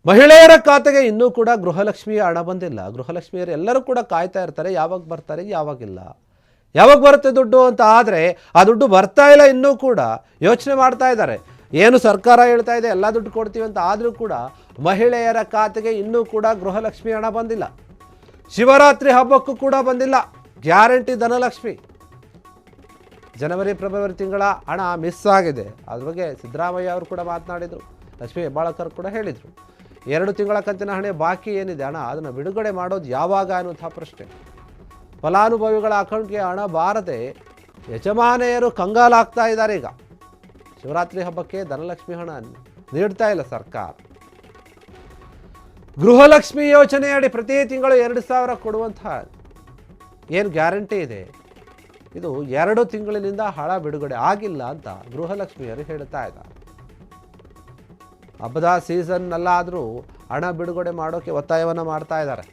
ಮಹಿಳೆಯರ ಖಾತೆಗೆ ಇನ್ನೂ ಕೂಡ ಗೃಹಲಕ್ಷ್ಮಿಯ ಹಣ ಬಂದಿಲ್ಲ. ಗೃಹಲಕ್ಷ್ಮಿಯರು ಎಲ್ಲರೂ ಕೂಡ ಕಾಯ್ತಾ ಇರ್ತಾರೆ, ಯಾವಾಗ ಬರ್ತಾರೆ ಯಾವಾಗಿಲ್ಲ, ಯಾವಾಗ ಬರುತ್ತೆ ದುಡ್ಡು ಅಂತ. ಆದರೆ ಆ ದುಡ್ಡು ಬರ್ತಾ ಇಲ್ಲ, ಇನ್ನೂ ಕೂಡ ಯೋಚನೆ ಮಾಡ್ತಾ ಇದ್ದಾರೆ. ಏನು ಸರ್ಕಾರ ಹೇಳ್ತಾ ಇದೆ ಎಲ್ಲ ದುಡ್ಡು ಕೊಡ್ತೀವಿ ಅಂತ, ಆದರೂ ಕೂಡ ಮಹಿಳೆಯರ ಖಾತೆಗೆ ಇನ್ನೂ ಕೂಡ ಗೃಹಲಕ್ಷ್ಮಿ ಹಣ ಬಂದಿಲ್ಲ. ಶಿವರಾತ್ರಿ ಹಬ್ಬಕ್ಕೂ ಕೂಡ ಬಂದಿಲ್ಲ. ಗ್ಯಾರಂಟಿ ಧನಲಕ್ಷ್ಮಿ ಜನವರಿ ಫೆಬ್ರವರಿ ತಿಂಗಳ ಹಣ ಮಿಸ್ ಆಗಿದೆ. ಅದ್ರ ಬಗ್ಗೆ ಸಿದ್ದರಾಮಯ್ಯ ಅವರು ಕೂಡ ಮಾತನಾಡಿದರು, ಲಕ್ಷ್ಮೀ ಹೆಬ್ಬಾಳ್ಕರ್ ಕೂಡ ಹೇಳಿದರು. 2 ತಿಂಗಳ ಕಂತಿನ ಹಣ ಬಾಕಿ ಏನಿದೆ ಹಣ, ಅದನ್ನು ಬಿಡುಗಡೆ ಮಾಡೋದು ಯಾವಾಗ ಅನ್ನುವಂಥ ಪ್ರಶ್ನೆ. ಫಲಾನುಭವಿಗಳ ಅಕೌಂಟ್ಗೆ ಹಣ ಬಾರದೆ ಯಜಮಾನೆಯರು ಕಂಗಾಲಾಗ್ತಾ ಇದ್ದಾರೆ. ಈಗ ಶಿವರಾತ್ರಿ ಹಬ್ಬಕ್ಕೆ ಧನಲಕ್ಷ್ಮಿ ಹಣ ನೀಡ್ತಾ ಇಲ್ಲ ಸರ್ಕಾರ. ಗೃಹಲಕ್ಷ್ಮಿ ಯೋಜನೆಯಡಿ ಪ್ರತಿ ತಿಂಗಳು 2,000 ಕೊಡುವಂತಹ ಏನು ಗ್ಯಾರಂಟಿ ಇದೆ, ಇದು 2 ತಿಂಗಳಿನಿಂದ ಹಣ ಬಿಡುಗಡೆ ಆಗಿಲ್ಲ ಅಂತ ಗೃಹಲಕ್ಷ್ಮಿಯರು ಹೇಳ್ತಾ ಇದ್ದಾರೆ. ಹಬ್ಬದ ಸೀಸನ್ನಲ್ಲಾದರೂ ಹಣ ಬಿಡುಗಡೆ ಮಾಡೋಕ್ಕೆ ಒತ್ತಾಯವನ್ನು ಮಾಡ್ತಾ ಇದ್ದಾರೆ.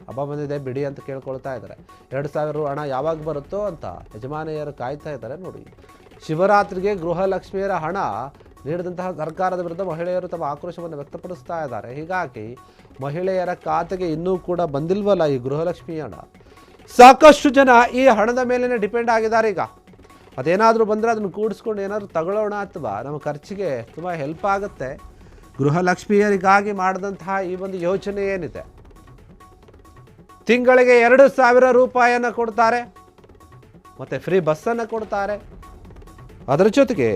ಹಬ್ಬ ಬಂದಿದೆ ಬಿಡಿ ಅಂತ ಕೇಳ್ಕೊಳ್ತಾ ಇದ್ದಾರೆ. 2,000 ಹಣ ಯಾವಾಗ ಬರುತ್ತೋ ಅಂತ ಯಜಮಾನಿಯರು ಕಾಯ್ತಾ ಇದ್ದಾರೆ. ನೋಡಿ, ಶಿವರಾತ್ರಿಗೆ ಗೃಹಲಕ್ಷ್ಮಿಯರ ಹಣ ನೀಡಿದಂತಹ ಸರ್ಕಾರದ ವಿರುದ್ಧ ಮಹಿಳೆಯರು ತಮ್ಮ ಆಕ್ರೋಶವನ್ನು ವ್ಯಕ್ತಪಡಿಸ್ತಾ ಇದ್ದಾರೆ. ಹೀಗಾಗಿ ಮಹಿಳೆಯರ ಖಾತೆಗೆ ಇನ್ನೂ ಕೂಡ ಬಂದಿಲ್ವಲ್ಲ ಈ ಗೃಹಲಕ್ಷ್ಮಿ ಹಣ. ಸಾಕಷ್ಟು ಜನ ಈ ಹಣದ ಮೇಲೇ ಡಿಪೆಂಡ್ ಆಗಿದ್ದಾರೆ. ಈಗ ಅದೇನಾದರೂ ಬಂದರೆ ಅದನ್ನು ಕೂಡಿಸ್ಕೊಂಡು ಏನಾದರೂ ತಗೊಳ್ಳೋಣ ಅಥವಾ ನಮ್ಮ ಖರ್ಚಿಗೆ ತುಂಬ ಹೆಲ್ಪ್ ಆಗುತ್ತೆ. ಗೃಹಲಕ್ಷ್ಮಿಯರಿಗಾಗಿ ಮಾಡಿದಂತಹ ಈ ಒಂದು ಯೋಜನೆ ಏನಿದೆ, ತಿಂಗಳಿಗೆ 2,000 ರೂಪಾಯಿಯನ್ನು ಕೊಡ್ತಾರೆ ಮತ್ತು ಫ್ರೀ ಬಸ್ಸನ್ನು ಕೊಡ್ತಾರೆ. ಅದರ ಜೊತೆಗೆ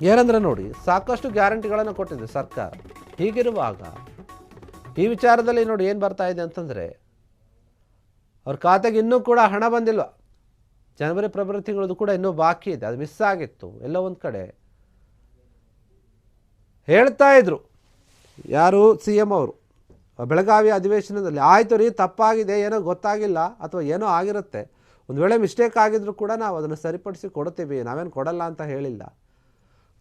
ಏನಂದರೆ ನೋಡಿ, ಸಾಕಷ್ಟು ಗ್ಯಾರಂಟಿಗಳನ್ನು ಕೊಟ್ಟಿದೆ ಸರ್ಕಾರ. ಹೀಗಿರುವಾಗ ಈ ವಿಚಾರದಲ್ಲಿ ನೋಡಿ ಏನು ಬರ್ತಾ ಇದೆ ಅಂತಂದರೆ, ಅವ್ರ ಖಾತೆಗೆ ಇನ್ನೂ ಕೂಡ ಹಣ ಬಂದಿಲ್ವ. ಜನವರಿ ಫೆಬ್ರವರಿ ತಿಂಗಳದ್ದು ಕೂಡ ಇನ್ನೂ ಬಾಕಿ ಇದೆ, ಅದು ಮಿಸ್ ಆಗಿತ್ತು. ಎಲ್ಲ ಒಂದು ಕಡೆ ಹೇಳ್ತಾ ಇದ್ರು ಯಾರು CM ಅವರು ಬೆಳಗಾವಿ ಅಧಿವೇಶನದಲ್ಲಿ, ಆಯಿತು ರೀ ತಪ್ಪಾಗಿದೆ, ಏನೋ ಗೊತ್ತಾಗಿಲ್ಲ ಅಥವಾ ಏನೋ ಆಗಿರುತ್ತೆ, ಒಂದು ವೇಳೆ ಮಿಸ್ಟೇಕ್ ಆಗಿದ್ರು ಕೂಡ ನಾವು ಅದನ್ನು ಸರಿಪಡಿಸಿ ಕೊಡ್ತೀವಿ, ನಾವೇನು ಕೊಡಲ್ಲ ಅಂತ ಹೇಳಿಲ್ಲ,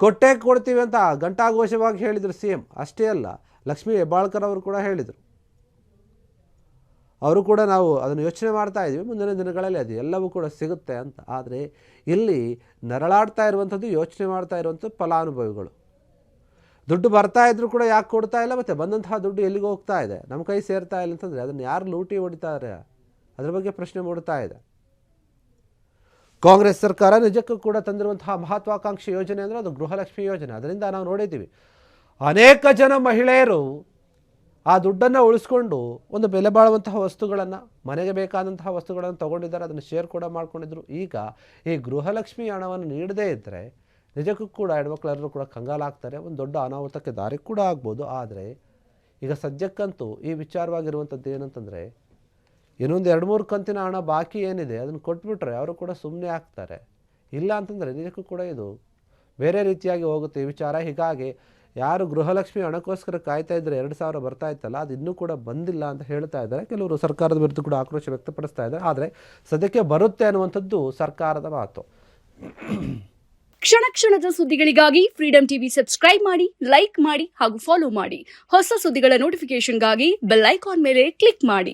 ಕೊಟ್ಟೇ ಕೊಡ್ತೀವಿ ಅಂತ ಘಂಟಾಘೋಷವಾಗಿ ಹೇಳಿದರು CM. ಅಷ್ಟೇ ಅಲ್ಲ, ಲಕ್ಷ್ಮೀ ಹೆಬ್ಬಾಳ್ಕರ್ ಅವರು ಕೂಡ ಹೇಳಿದರು. ಅವರು ಕೂಡ ನಾವು ಅದನ್ನು ಯೋಚನೆ ಮಾಡ್ತಾ ಇದ್ದೀವಿ, ಮುಂದಿನ ದಿನಗಳಲ್ಲಿ ಅದು ಎಲ್ಲವೂ ಕೂಡ ಸಿಗುತ್ತೆ ಅಂತ. ಆದರೆ ಇಲ್ಲಿ ನರಳಾಡ್ತಾ ಇರುವಂಥದ್ದು, ಯೋಚನೆ ಮಾಡ್ತಾ ಇರುವಂಥದ್ದು ಫಲಾನುಭವಿಗಳು. ದುಡ್ಡು ಬರ್ತಾ ಇದ್ರು ಕೂಡ ಯಾಕೆ ಕೊಡ್ತಾ ಇಲ್ಲ, ಮತ್ತು ಬಂದಂತಹ ದುಡ್ಡು ಎಲ್ಲಿಗೆ ಹೋಗ್ತಾ ಇದೆ, ನಮ್ಮ ಕೈ ಸೇರ್ತಾ ಇಲ್ಲ ಅಂತಂದರೆ ಅದನ್ನು ಯಾರು ಲೂಟಿ ಹೊಡಿತಾರೆ, ಅದರ ಬಗ್ಗೆ ಪ್ರಶ್ನೆ ಮೂಡ್ತಾ ಇದೆ. ಕಾಂಗ್ರೆಸ್ ಸರ್ಕಾರ ನಿಜಕ್ಕೂ ಕೂಡ ತಂದಿರುವಂತಹ ಮಹತ್ವಾಕಾಂಕ್ಷಿ ಯೋಜನೆ ಅಂದರೆ ಅದು ಗೃಹಲಕ್ಷ್ಮಿ ಯೋಜನೆ. ಅದರಿಂದ ನಾವು ನೋಡಿದ್ದೀವಿ ಅನೇಕ ಜನ ಮಹಿಳೆಯರು ಆ ದುಡ್ಡನ್ನು ಉಳಿಸ್ಕೊಂಡು ಒಂದು ಬೆಲೆ ಬಾಳುವಂತಹ ವಸ್ತುಗಳನ್ನು, ಮನೆಗೆ ಬೇಕಾದಂತಹ ವಸ್ತುಗಳನ್ನು ತೊಗೊಂಡಿದ್ದಾರೆ, ಅದನ್ನು ಶೇರ್ ಕೂಡ ಮಾಡ್ಕೊಂಡಿದ್ರು. ಈಗ ಈ ಗೃಹಲಕ್ಷ್ಮಿ ಹಣವನ್ನು ನೀಡದೇ ಇದ್ದರೆ ನಿಜಕ್ಕೂ ಕೂಡ ಹೆಣ್ಮಕ್ಳೆಲ್ಲರೂ ಕೂಡ ಕಂಗಾಲಾಗ್ತಾರೆ, ಒಂದು ದೊಡ್ಡ ಅನಾಹುತಕ್ಕೆ ದಾರಿ ಕೂಡ ಆಗ್ಬೋದು. ಆದರೆ ಈಗ ಸದ್ಯಕ್ಕಂತೂ ಈ ವಿಚಾರವಾಗಿರುವಂಥದ್ದು ಏನಂತಂದರೆ, ಇನ್ನೊಂದು 2-3 ಕಂತಿನ ಹಣ ಬಾಕಿ ಏನಿದೆ ಅದನ್ನು ಕೊಟ್ಬಿಟ್ರೆ ಅವರು ಕೂಡ ಸುಮ್ಮನೆ ಆಗ್ತಾರೆ. ಇಲ್ಲ ಅಂತಂದರೆ ನಿಜಕ್ಕೂ ಕೂಡ ಇದು ಬೇರೆ ರೀತಿಯಾಗಿ ಹೋಗುತ್ತೆ ಈ ವಿಚಾರ. ಹೀಗಾಗಿ ಯಾರು ಗೃಹಲಕ್ಷ್ಮಿ ಹಣಕ್ಕೋಸ್ಕರ ಕಾಯ್ತಾ ಇದ್ದರೆ 2,000 ಬರ್ತಾ ಇತ್ತಲ್ಲ, ಅದು ಇನ್ನೂ ಕೂಡ ಬಂದಿಲ್ಲ ಅಂತ ಹೇಳ್ತಾ ಇದ್ದಾರೆ. ಕೆಲವರು ಸರ್ಕಾರದ ವಿರುದ್ಧ ಕೂಡ ಆಕ್ರೋಶ ವ್ಯಕ್ತಪಡಿಸ್ತಾ ಇದ್ದಾರೆ. ಆದರೆ ಸದ್ಯಕ್ಕೆ ಬರುತ್ತೆ ಅನ್ನುವಂಥದ್ದು ಸರ್ಕಾರದ ಮಾತು. ಕ್ಷಣ ಕ್ಷಣದ ಸುದ್ದಿಗಳಿಗಾಗಿ ಫ್ರೀಡಂ ಟಿವಿ ಸಬ್ಸ್ಕ್ರೈಬ್ ಮಾಡಿ, ಲೈಕ್ ಮಾಡಿ ಹಾಗೂ ಫಾಲೋ ಮಾಡಿ. ಹೊಸ ಸುದ್ದಿಗಳ ನೋಟಿಫಿಕೇಶನ್ಗಾಗಿ ಬೆಲ್ ಐಕಾನ್ ಮೇಲೆ ಕ್ಲಿಕ್ ಮಾಡಿ.